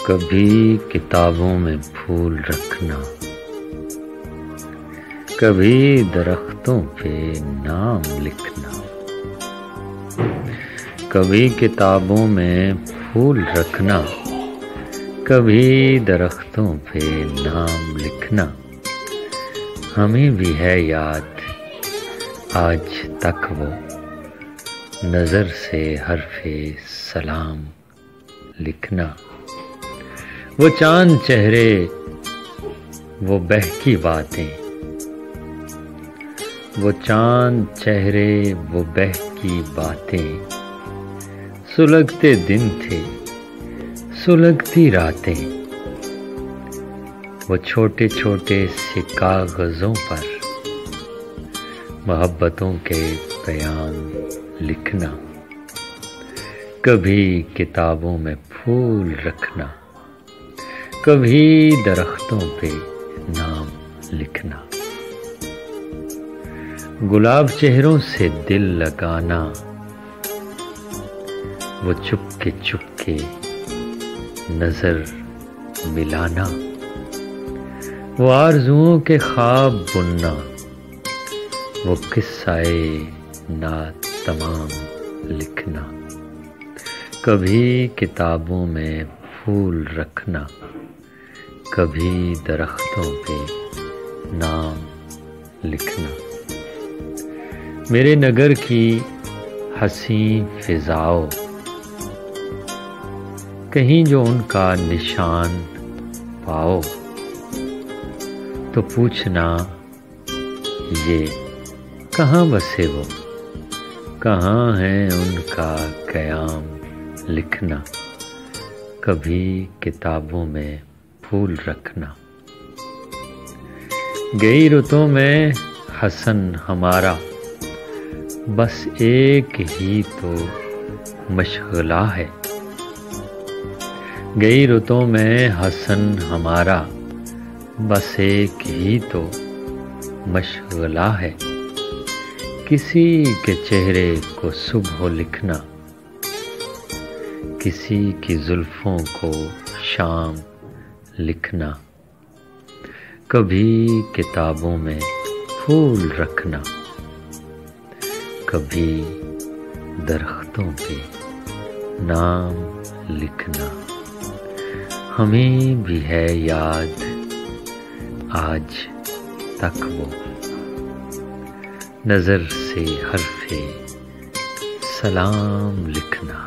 کبھی کتابوں میں پھول رکھنا، کبھی درختوں پہ نام لکھنا، کبھی کتابوں میں پھول رکھنا، کبھی درختوں پہ نام لکھنا، ہمیں بھی ہے یاد آج تک وہ نظر سے حرف سلام لکھنا۔ وہ چاند چہرے، وہ بہکی باتیں، وہ چاند چہرے، وہ بہکی باتیں، سلگتے دن تھے، سلگتی راتیں، وہ چھوٹے چھوٹے سے کاغذوں پر محبتوں کے پیام لکھنا، کبھی کتابوں میں پھول رکھنا، کبھی درختوں پہ نام لکھنا۔ گلاب چہروں سے دل لگانا، وہ چپ کے نظر ملانا، وہ آرزوؤں کے خواب بننا، وہ قصہ نات تمام لکھنا، کبھی کتابوں میں پھول رکھنا، کبھی درختوں پہ نام لکھنا۔ میرے نگر کی حسین فضاؤں، کہیں جو ان کا نشان پاؤ تو پوچھنا یہ کہاں بسے وہ، کہاں ہے ان کا قیام لکھنا، کبھی کتابوں میں پھول رکھنا۔ گئی رتوں میں حسن ہمارا، بس ایک ہی تو مشغلہ ہے، گئی رتوں میں حسن ہمارا، بس ایک ہی تو مشغلہ ہے، کسی کے چہرے کو صبح لکھنا، کسی کی زلفوں کو شام لکھنا، کبھی کتابوں میں پھول رکھنا، کبھی درختوں پہ نام لکھنا، ہمیں بھی ہے یاد آج تک وہ نظر سے حرف سلام لکھنا۔